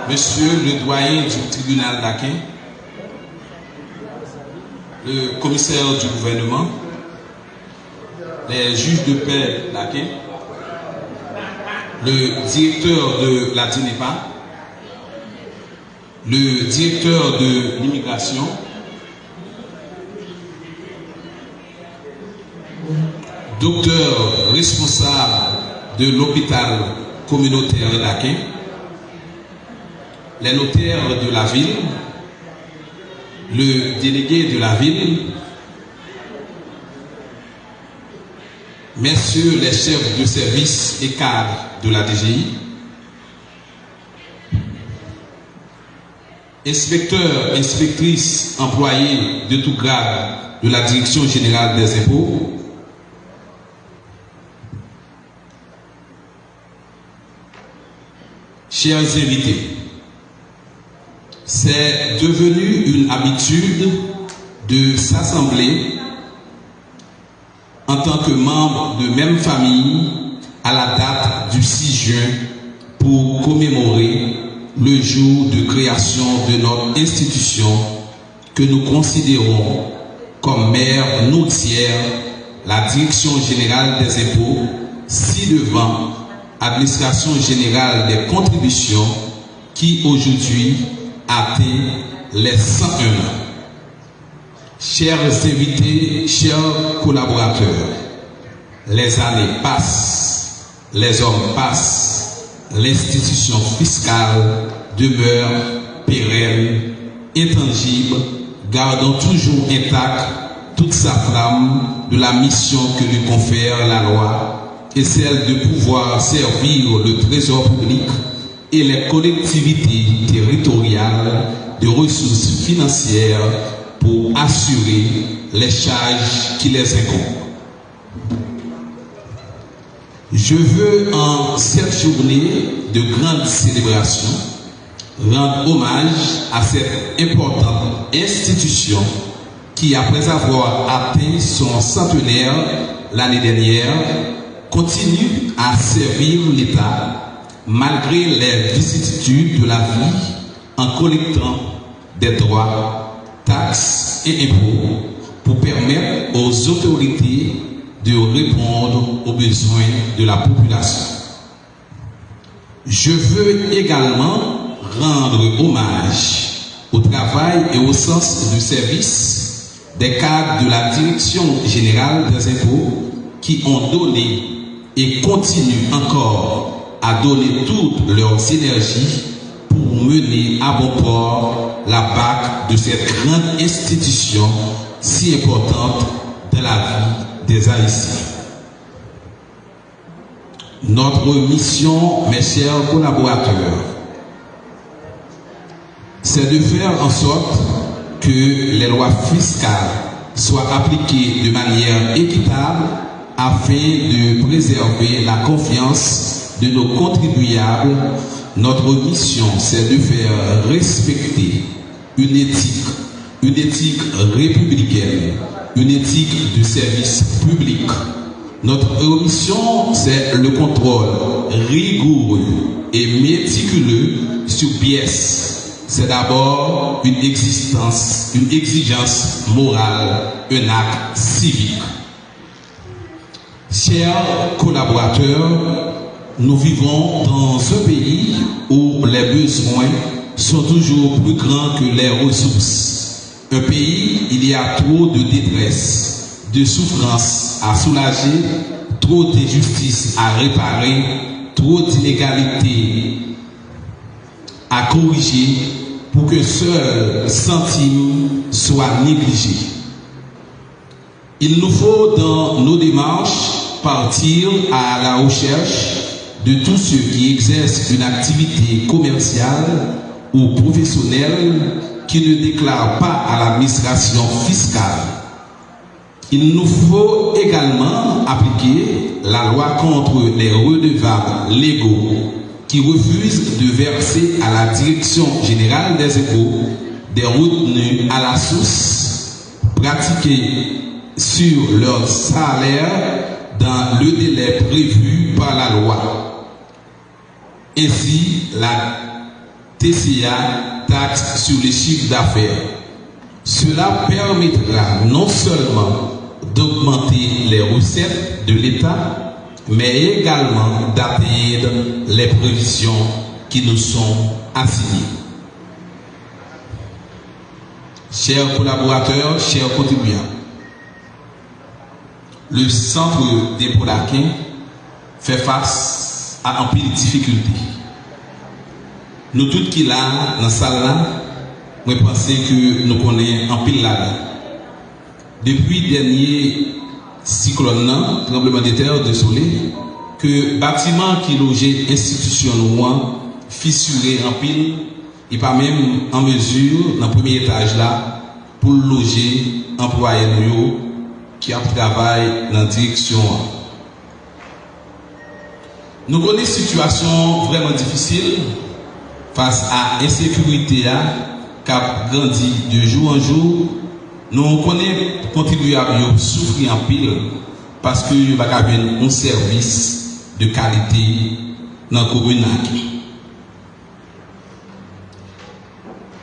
Monsieur le doyen du tribunal d'Aquin, le commissaire du gouvernement, les juges de paix d'Aquin, le directeur de la DINEPA, le directeur de l'immigration, docteur responsable de l'hôpital communautaire d'Aquin, les notaires de la ville, le délégué de la ville, messieurs les chefs de service et cadres de la DGI, inspecteurs, inspectrices, employés de tout grade de la Direction générale des impôts, chers invités, c'est devenu une habitude de s'assembler en tant que membre de même famille à la date du 6 juin pour commémorer le jour de création de notre institution que nous considérons comme mère nourricière, la Direction générale des impôts, ci-devant Administration générale des contributions qui aujourd'hui atteint les 101 ans. Chers invités, chers collaborateurs, les années passent, les hommes passent, l'institution fiscale demeure pérenne, intangible, gardant toujours intacte toute sa flamme de la mission que lui confère la loi et celle de pouvoir servir le trésor public et les collectivités territoriales de ressources financières pour assurer les charges qui les incombent. Je veux en cette journée de grande célébration rendre hommage à cette importante institution qui, après avoir atteint son centenaire l'année dernière, continue à servir l'État malgré les vicissitudes de la vie en collectant des droits, taxes et impôts pour permettre aux autorités de répondre aux besoins de la population. Je veux également rendre hommage au travail et au sens du service des cadres de la Direction générale des impôts qui ont donné et continuent encore à donner toutes leurs énergies pour mener à bon port la barque de cette grande institution si importante dans la vie des Haïtiens. Notre mission, mes chers collaborateurs, c'est de faire en sorte que les lois fiscales soient appliquées de manière équitable afin de préserver la confiance de nos contribuables. Notre mission, c'est de faire respecter une éthique républicaine, une éthique du service public. Notre mission, c'est le contrôle rigoureux et méticuleux sur pièces. C'est d'abord une exigence morale, un acte civique. Chers collaborateurs, nous vivons dans un pays où les besoins sont toujours plus grands que les ressources. Un pays, il y a trop de détresse, de souffrance à soulager, trop d'injustice à réparer, trop d'inégalités à corriger pour que seul centime soit négligé. Il nous faut dans nos démarches partir à la recherche de tous ceux qui exercent une activité commerciale ou professionnelle qui ne déclarent pas à l'administration fiscale. Il nous faut également appliquer la loi contre les redevables légaux qui refusent de verser à la Direction générale des impôts des retenues à la source pratiquées sur leur salaire dans le délai prévu par la loi. Ainsi, TCA, taxe sur les chiffres d'affaires. Cela permettra non seulement d'augmenter les recettes de l'État, mais également d'atteindre les prévisions qui nous sont assignées. Chers collaborateurs, chers contribuables, le centre des Polaquins fait face à un peu de difficultés. Nous tous qui là, dans la salle là, moi pense que nous connaissons un pile là. Depuis le dernier cyclone, tremblement de terre, de soleil, que bâtiment qui logeait institution fissuré en pile, et pas même en mesure, dans le premier étage là, pour loger employés qui travaillent dans la direction. Nous connaissons une situation vraiment difficile face à l'insécurité qui a grandi de jour en jour. Nous connaissons contribuables souffrir en pile parce que nous avons un service de qualité dans la commune.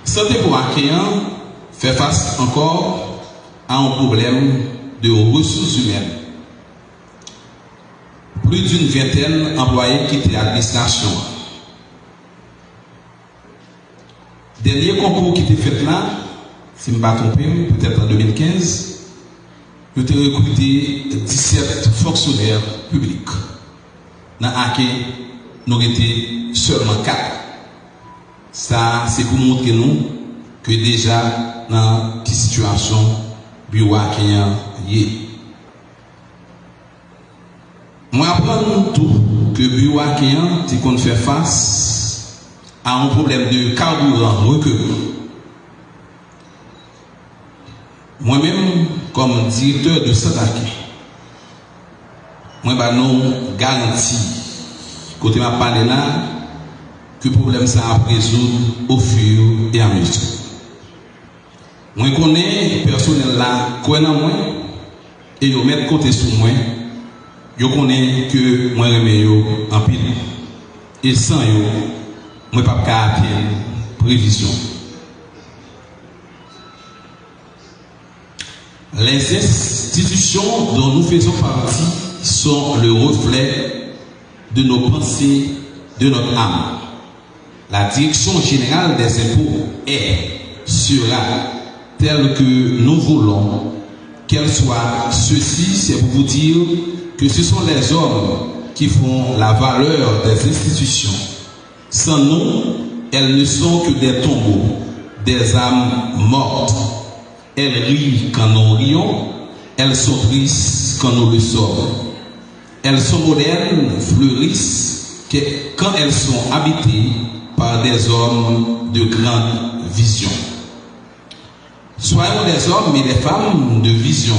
Santé pour Acquéant fait face encore à un problème de ressources humaines. Plus d'une vingtaine d'employés quittent l'administration. Dernier concours qui était fait là, si je ne me trompe pas, peut-être en 2015, nous avons recruté 17 fonctionnaires publics. Dans Aké, nous étions seulement 4. Ça, c'est pour montrer nous que déjà, dans cette situation, bureau Akéen y est. Moi, apprends tout que bureau Akéen, c'est qu'on fait face à un problème de carburant recueilli. Moi-même, comme directeur de Santaké, moi, nous garantis, côté ma parole là, que le problème ça a résoudre au fur et à mesure. Moi, je connais le personnel là, quoi dans moi, et je mets côté sur moi, je connais que moi, je remets en pile. Et sans yo, moi, je ne peux pas atteindre prévision. Les institutions dont nous faisons partie sont le reflet de nos pensées, de notre âme. La direction générale des impôts sera telle que nous voulons qu'elle soit. Ceci, c'est pour vous dire que ce sont les hommes qui font la valeur des institutions. Sans nous, elles ne sont que des tombeaux, des âmes mortes. Elles rient quand nous rions, elles sont tristes quand nous le sommes. Elles sont modernes, fleurissent quand elles sont habitées par des hommes de grande vision. Soyons des hommes et des femmes de vision.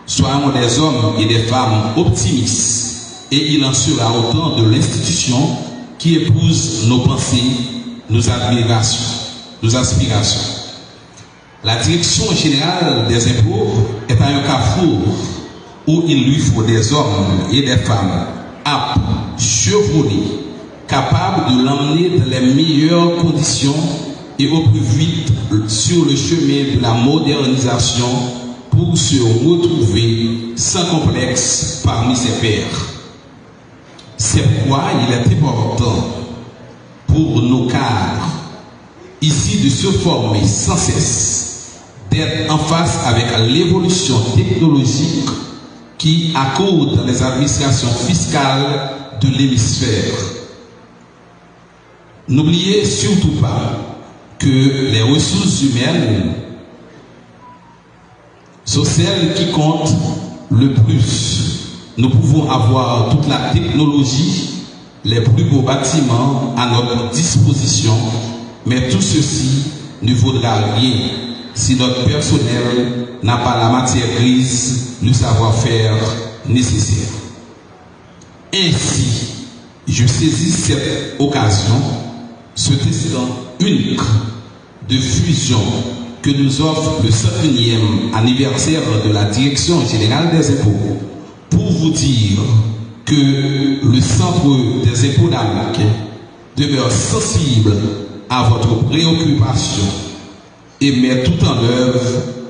Soyons des hommes et des femmes optimistes. Et il en sera autant de l'institution qui épouse nos pensées, nos aspirations. La direction générale des impôts est un carrefour où il lui faut des hommes et des femmes aptes, chevronnés, capables de l'emmener dans les meilleures conditions et au plus vite sur le chemin de la modernisation pour se retrouver sans complexe parmi ses pairs. C'est pourquoi il est important pour nos cadres ici de se former sans cesse, d'être en face avec l'évolution technologique qui accorde les administrations fiscales de l'hémisphère. N'oubliez surtout pas que les ressources humaines sont celles qui comptent le plus. Nous pouvons avoir toute la technologie, les plus beaux bâtiments à notre disposition, mais tout ceci ne vaudra rien si notre personnel n'a pas la matière grise, le savoir-faire nécessaire. Ainsi, je saisis cette occasion, ce instant unique de fusion que nous offre le 101e anniversaire de la Direction générale des impôts, pour vous dire que le Centre des impôts d'Amérique demeure sensible à votre préoccupation et met tout en œuvre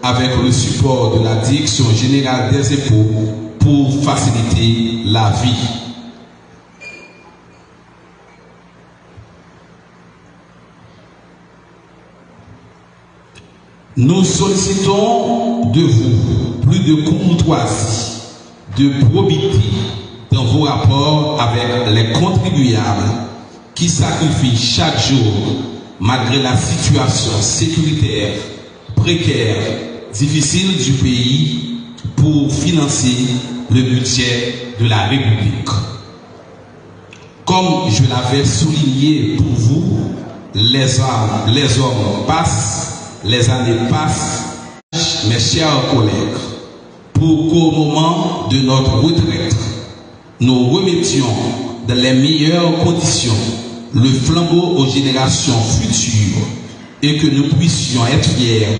avec le support de la Direction générale des impôts pour faciliter la vie. Nous sollicitons de vous plus de courtoisie, de probité dans vos rapports avec les contribuables qui sacrifient chaque jour, malgré la situation sécuritaire, précaire, difficile du pays, pour financer le budget de la République. Comme je l'avais souligné pour vous, les hommes passent, les années passent, mes chers collègues, pour qu'au moment de notre retraite, nous remettions dans les meilleures conditions le flambeau aux générations futures et que nous puissions être fiers